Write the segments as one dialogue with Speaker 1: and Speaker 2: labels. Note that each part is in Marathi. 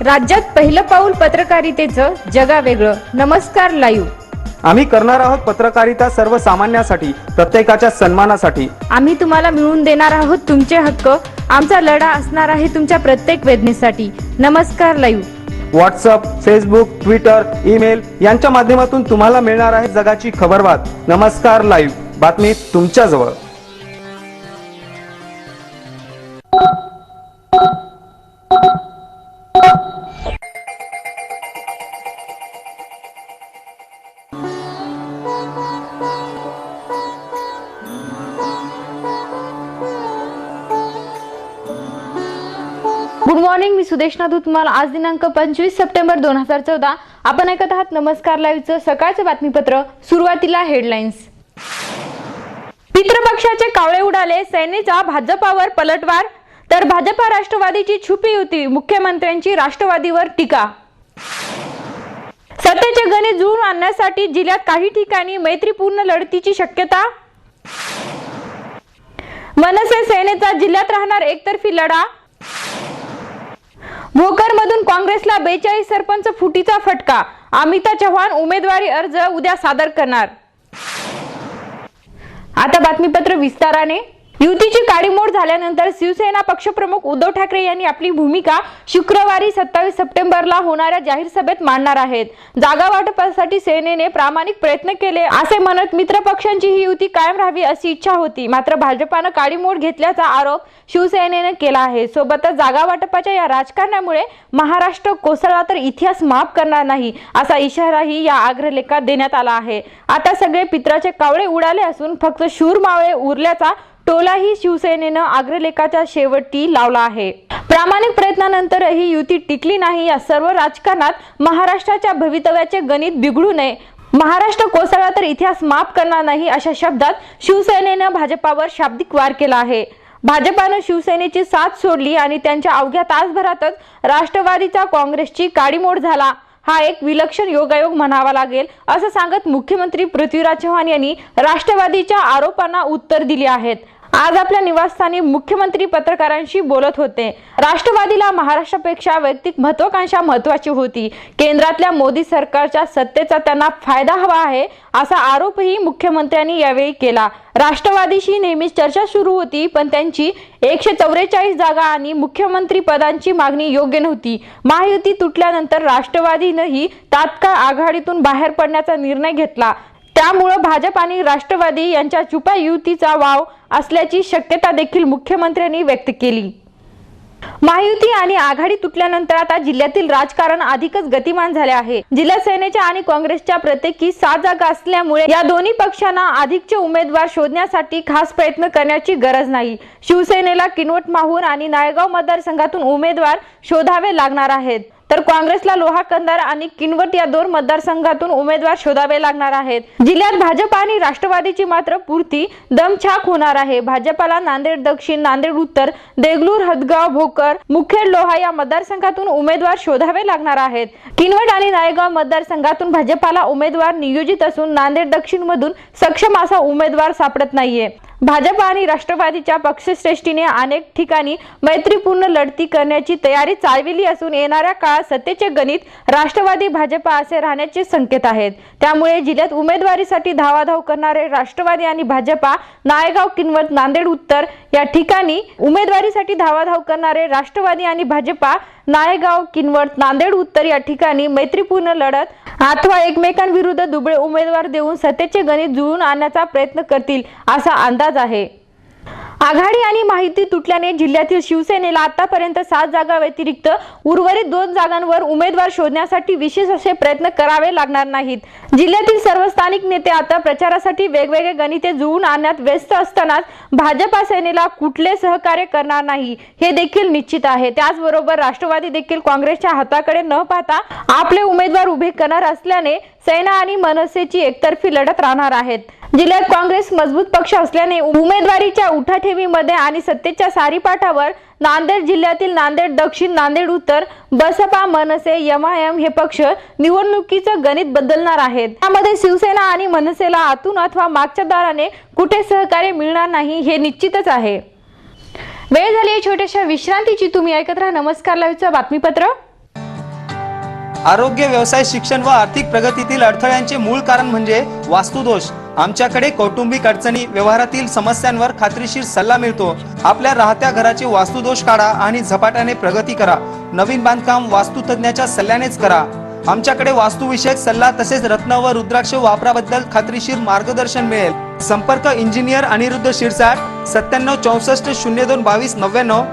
Speaker 1: राज्यात पहिलं पाऊल पत्रकारितेचं जगावेगळं. नमस्कार लाईव्ह.
Speaker 2: आम्ही करणार आहोत पत्रकारिता सर्वसामान्यासाठी, प्रत्येकाच्या सन्मानासाठी.
Speaker 1: आम्ही तुम्हाला मिळवून देणार आहोत तुमचे हक्क. आमचा लढा असणार आहे तुमच्या प्रत्येक वेदनेसाठी. नमस्कार live.
Speaker 2: WhatsApp, Facebook, Twitter, email यांच्या माध्यमातून तुम्हाला मिळणार आहे जगाची खबरबात. नमस्कार लाईव्ह, बातमी तुमच्या जवळ.
Speaker 1: Good morning. मी सुदेश नादू. तुम्हाला आज दिनांक 25 सप्टेंबर 2014 आपण ऐकत आहात नमस्कार लाईव्हचं सकाळचं बातमीपत्र. सुरुवातीला हेडलाईन्स. पितृपक्षाचे कावळे उडाले, सेनेचा भाजपावर पलटवार, तर भाजपा राष्ट्रवादीची छुपी युती, मुख्यमंत्र्यांची राष्ट्रवादीवर टीका. सत्तेचे गणित जुळून आणण्यासाठी जिल्ह्यात काही ठिकाणी मैत्रीपूर्ण लढतीची शक्यता. मनसे सेनेचा जिल्ह्यात राहणार एकतर्फी लढा. भोकर मधून काँग्रेसला 42 सरपंच फुटीचा फटका. अमिता चव्हाण उमेदवारी अर्ज उद्या सादर करणार. आता बातमीपत्र विस्ताराने. युतीची काडीमोड झाल्यानंतर शिवसेना पक्षप्रमुख उद्धव ठाकरे यांनी आपली भूमिका शुक्रवारी 27 सप्टेंबरला होणाऱ्या जाहीर सभेत मांडणार आहेत. जागा वाटपासाठी सेनेने प्रामाणिक प्रयत्न केले असे म्हणत मित्र पक्षांची ही युती कायम राहावी अशी इच्छा होती. मात्र भाजपानं काडीमोड घेतल्याचा आरोप शिवसेनेने केला आहे. सोबतच जागा वाटपाच्या या राजकारणामुळे महाराष्ट्र कोसळला तर इतिहास माफ करणार नाही असा इशाराही या आग्रहलेखात देण्यात आला आहे. आता सगळे पित्राचे कावळे उडाले असून फक्त शूर मावळे उरल्याचा टोलाही शिवसेनेनं अग्रलेखाच्या शेवटी लावला आहे. प्रामाणिक प्रयत्नानंतरही युती टिकली नाही. या सर्व राजकारणात महाराष्ट्राच्या भवितव्याचे गणित बिघडू नये, महाराष्ट्र कोसळला तर इतिहास माफ करणार नाही अशा शब्दात शिवसेनेनं भाजपावर शाब्दिक वार केला आहे. भाजपानं शिवसेनेची साथ सोडली आणि त्यांच्या अवघ्या तासभरातच राष्ट्रवादीचा काँग्रेसची काडीमोड झाला. हा एक विलक्षण योगायोग म्हणावा लागेल असं सांगत मुख्यमंत्री पृथ्वीराज चव्हाण यांनी राष्ट्रवादीच्या आरोपांना उत्तर दिली आहेत. आज आपल्या निवासस्थानी मुख्यमंत्री पत्रकारांशी बोलत होते. राष्ट्रवादीला महाराष्ट्रापेक्षा वैयक्तिक महत्वाकांक्षा महत्वाची होती. केंद्रातल्या मोदी सरकारच्या सत्तेचा त्यांना फायदा हवा आहे असा आरोपही मुख्यमंत्र्यांनी यावेळी केला. राष्ट्रवादीशी नेहमीच चर्चा सुरू होती, पण त्यांची 144 जागा आणि मुख्यमंत्री पदांची मागणी योग्य नव्हती. महायुती तुटल्यानंतर राष्ट्रवादीनंही तात्काळ आघाडीतून बाहेर पडण्याचा निर्णय घेतला. त्यामुळे भाजप आणि राष्ट्रवादी यांच्या छुप्या युतीचा वाव असल्याची शक्यता देखील मुख्यमंत्र्यांनी व्यक्त केली. महायुती आणि आघाडी तुटल्यानंतर आता जिल्ह्यातील राजकारण अधिकच गतिमान झाले आहे. जिल्ह्यात सेनेच्या आणि काँग्रेसच्या प्रत्येकी 7 जागा असल्यामुळे या दोन्ही पक्षांना अधिकचे उमेदवार शोधण्यासाठी खास प्रयत्न करण्याची गरज नाही. शिवसेनेला किनवट, माहूर आणि नायगाव मतदारसंघातून उमेदवार शोधावे लागणार आहेत, तर काँग्रेसला लोहा, कंधार आणि किनवट या 2 मतदारसंघातून उमेदवार शोधावे लागणार आहेत. जिल्ह्यात भाजप आणि राष्ट्रवादीची मात्र पुरती दमछाक होणार आहे. भाजपाला नांदेड दक्षिण, नांदेड उत्तर, देगलूर, हदगाव, भोकर, मुखेड, लोहा या मतदारसंघातून उमेदवार शोधावे लागणार आहेत. किनवट आणि नायगाव मतदारसंघातून भाजपाला उमेदवार नियोजित असून नांदेड दक्षिण मधून सक्षम असा उमेदवार सापडत नाहीये. भाजप आणि राष्ट्रवादीच्या पक्षश्रेष्ठीने अनेक ठिकाणी मैत्रीपूर्ण लढती करण्याची तयारी चालविली असून येणाऱ्या काळात सत्तेचे गणित राष्ट्रवादी भाजपा असे राहण्याचे संकेत आहेत. त्यामुळे जिल्ह्यात उमेदवारीसाठी धावाधाव करणारे राष्ट्रवादी आणि भाजपा, नायगाव, किनवट, नांदेड उत्तर या ठिकाणी उमेदवारीसाठी धावाधाव करणारे राष्ट्रवादी आणि भाजपा, नायगाव, किनवट, नांदेड उत्तर या ठिकाणी मैत्रीपूर्ण लढत अथवा एकमेकांविरुद्ध दुबळे उमेदवार देऊन सत्तेचे गणित जुळून आणण्याचा प्रयत्न करतील असा अंदाज आहे. आघाडी आणि महायुती तुटल्याने जिल्ह्यातील शिवसेनेला आतापर्यंत 7 जागा व्यतिरिक्त उर्वरित 2 जागांवर उमेदवार शोधण्यासाठी विशेष असे प्रयत्न करावे लागणार नाहीत. जिल्ह्यातील सर्व स्थानिक नेते आता प्रचारासाठी वेगवेगळे गणिते जुळून आणण्यात व्यस्त असतानाच भाजपा सेनेला कुठले सहकार्य करणार नाही हे देखील निश्चित आहे. त्याचबरोबर राष्ट्रवादी देखील काँग्रेसच्या हाताकडे न पाहता आपले उमेदवार उभे करणार असल्याने सेना आणि मनसेची एकतर्फी लढत राहणार आहेत. जिल्ह्यात काँग्रेस मजबूत पक्ष असल्याने उमेदवारीच्या उठाठेवीमध्ये आणि सत्तेच्या सारीपाठावर नांदेड जिल्ह्यातील नांदेड दक्षिण, नांदेड उत्तर, बसपा, मनसे, एमआयएम हे पक्ष निवडणुकीचं गणित बदलणार आहेत. त्यामध्ये शिवसेना आणि मनसेला आतून अथवा मागच्या दाराने कुठे सहकार्य मिळणार नाही हे निश्चितच आहे. वेळ झाली आहे छोट्याशा विश्रांतीची. तुम्ही ऐकत राहा नमस्कार लाईव्हचं बातमीपत्र.
Speaker 2: आरोग्य, व्यवसाय, शिक्षण व आर्थिक प्रगतीतील अडथळ्यांचे मूळ कारण म्हणजे वास्तुदोष. आमच्याकडे कौटुंबिक अडचणी, व्यवहारातील समस्यांवर खात्रीशीर सल्ला मिळतो. आपल्या राहत्या घराचे वास्तुदोष काढा आणि झपाट्याने प्रगती करा. नवीन बांधकाम वास्तुतज्ञाच्या सल्ल्यानेच करा. आमच्याकडे वास्तुविषयक सल्ला तसेच रत्न व रुद्राक्ष वापराबद्दल खात्रीशीर मार्गदर्शन मिळेल. संपर्क इंजिनियर अनिरुद्ध शिरसाट 97 64 02 22 99.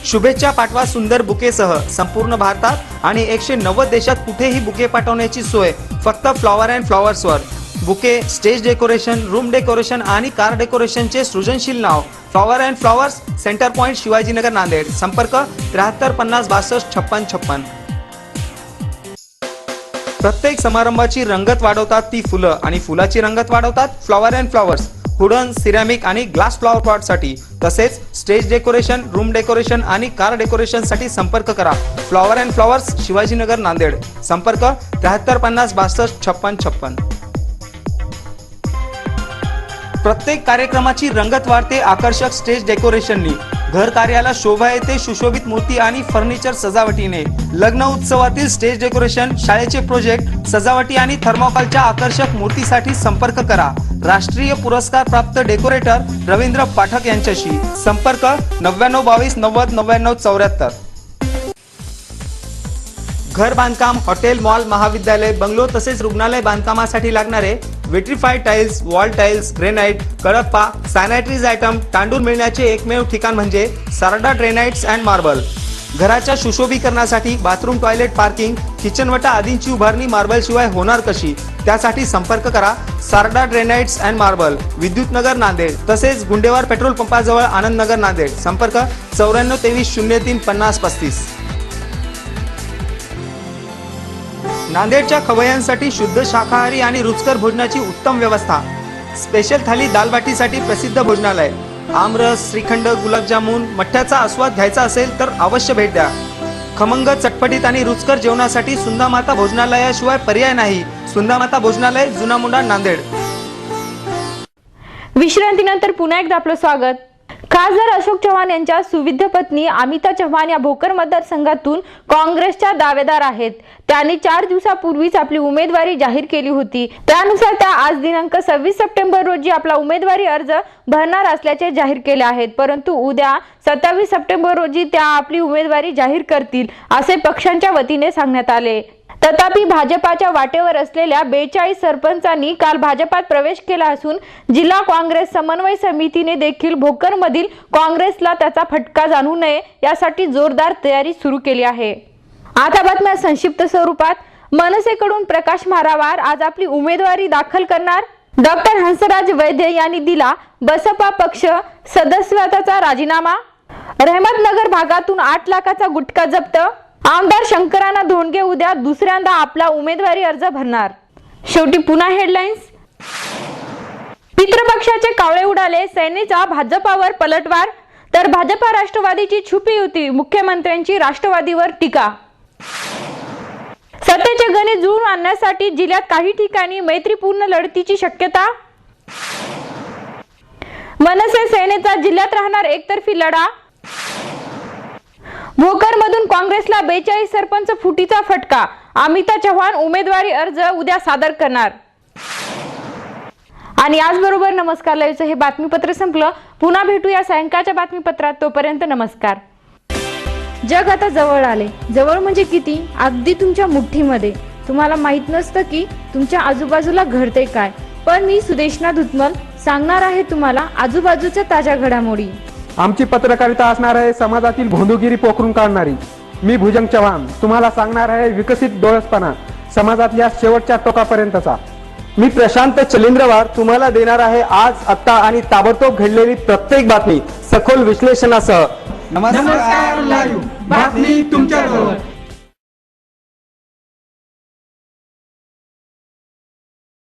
Speaker 2: शुभेच्छा पाठवा सुंदर बुकेसह. संपूर्ण भारतात आणि 190 देशात कुठेही बुके पाठवण्याची सोय फक्त फ्लॉवर अँड फ्लॉवर्सवर. Bouquet, stage decoration, room decoration आणि कार डेकोरेशनचे सृजनशील नाव flower and flowers, centre point, Shivajinagar, Nanded. संपर्क 73 50 62 56 56. प्रत्येक समारंभाची रंगत वाढवतात ती फुलं आणि फुलाची रंगत वाढवतात flower and flowers. Wooden, ceramic आणि ग्लास फ्लॉवर पॉट साठी तसेच स्टेज डेकोरेशन, रूम डेकोरेशन आणि कार डेकोरेशन साठी संपर्क करा. Flower and flowers, Shivajinagar, Nanded. संपर्क 73 50 62 56 56. प्रत्येक कार्यक्रमाची रंगत वाढते आकर्षक स्टेज डेकोरेशननी. घर कार्याला शोभा येते सुशोभित मूर्ती आणि फर्निचर सजावटीने. लग्न उत्सवातील स्टेज डेकोरेशन, शाळेचे प्रोजेक्ट, सजावटी आणि थर्मोकॉलच्या आकर्षक मूर्तीसाठी संपर्क करा. राष्ट्रीय पुरस्कार प्राप्त डेकोरेटर रवींद्र पाठक यांच्याशी. संपर्क 99 22 90 99 74. घर बांधकाम, हॉटेल, मॉल, महाविद्यालय, बंगलो तसेच रुग्णालय बांधकामासाठी लागणारे vitrified tiles, wall tiles, granite, Kadappa, sanitaries item, तांडूळ मिळण्याचे एकमेव ठिकाण म्हणजे सारडा ग्रेनाइट्स अँड मार्बल. घराच्या सुशोभीकरणासाठी बाथरूम, टॉयलेट, पार्किंग, किचनवटा आदींची उभारणी मार्बल शिवाय होणार कशी? त्यासाठी संपर्क करा Sarda granites and marble, Vidyutnagar, Nanded. तसेच गुंडेवार पेट्रोल पंपाजवळ, आनंदनगर, नांदेड. संपर्क 94 23 03 50 35. नांदेडच्या खवय्यांसाठी शुद्ध शाकाहारी आणि रुचकर भोजनाची उत्तम व्यवस्था. स्पेशल थाली दालबाटीसाठी प्रसिद्ध भोजनालय. आमरस, श्रीखंड, गुलाबजामुन, मठ्ठ्याचा आस्वाद घ्यायचा असेल तर अवश्य भेट द्या. खमंग, चटपटीत आणि रुचकर जेवणासाठी सुंदामाता भोजनालयाशिवाय पर्याय नाही. सुंदामाता भोजनालय, जुना मुंडा, नांदेड.
Speaker 1: विश्रांतीनंतर पुन्हा एकदा आपलं स्वागत. खासदार अशोक चव्हाण यांच्या सुविद्य पत्नी अमिता चव्हाण या भोकर मतदारसंघातून काँग्रेसच्या दावेदार आहेत. त्यांनी 4 दिवसापूर्वीच आपली उमेदवारी जाहीर केली होती. त्यानुसार त्या आज दिनांक 26 सप्टेंबर रोजी आपला उमेदवारी अर्ज भरणार असल्याचे जाहीर केले आहेत. परंतु उद्या 27 सप्टेंबर रोजी त्या आपली उमेदवारी जाहीर करतील असे पक्षांच्या वतीने सांगण्यात आले. तथापि भाजपाच्या वाटेवर असलेल्या 42 सरपंचांनी काल भाजपात प्रवेश केला असून जिल्हा काँग्रेस समन्वय समितीने देखील भोकरमधील काँग्रेसला त्याचा फटका जाणू नये यासाठी जोरदार तयारी सुरू केली आहे. आता बातम्या संक्षिप्त स्वरूपात. मनसेकडून प्रकाश मारावार आज आपली उमेदवारी दाखल करणार. डॉक्टर हंसराज वैद्य यांनी दिला बसपा पक्ष सदस्यत्वाचा राजीनामा. रहमतनगर भागातून 8 लाखाचा गुटखा जप्त. आमदार शंकराना धोंडगे उद्या दुसऱ्यांदा आपला उमेदवारी अर्ज भरणार. शेवटी पुन्हा हेडलाईन्स. पितृपक्षाचे कावळे उडाले, सेनेचा भाजपावर पलटवार. तर भाजपा राष्ट्रवादीची छुपी युती, मुख्यमंत्र्यांची राष्ट्रवादीवर टीका. सत्तेचे गणित जुळून आणण्यासाठी जिल्ह्यात काही ठिकाणी मैत्रीपूर्ण लढतीची शक्यता. मनसे सेनेचा जिल्ह्यात राहणार एकतर्फी लढा. भोकरमधून काँग्रेसला 42 सरपंच फुटीचा फटका. अमिता चव्हाण उमेदवारी अर्ज उद्या सादर करणार. आणि याचबरोबर नमस्कार लाईव्हचं हे बातमीपत्र संपलं. पुन्हा भेटूया सायंकाळच्या बातमीपत्रात. तोपर्यंत नमस्कार. जग आता जवळ आले. जवळ म्हणजे किती? अगदी तुमच्या मुठ्ठीमध्ये. तुम्हाला माहित नसतं की तुमच्या आजूबाजूला घडते काय, पण मी सुदेशना धुतमल सांगणार आहे तुम्हाला आजूबाजूच्या ताज्या घडामोडी.
Speaker 2: आमची पत्रकारिता असणार आहे समाजातील भोंदूगिरी पोखरून काढणारी. मी भुजंग चव्हाण तुम्हाला सांगणार आहे विकसित डोळसपणा समाजातल्या शेवटच्या टोकापर्यंतचा. मी प्रशांत चलिंद्रवार तुम्हाला देणार आहे आज, आत्ता आणि ताबडतोब घडलेली प्रत्येक बातमी सखोल विश्लेषणासह.
Speaker 3: नमस्कार लाईव्ह बातमी तुमच्याजवळ.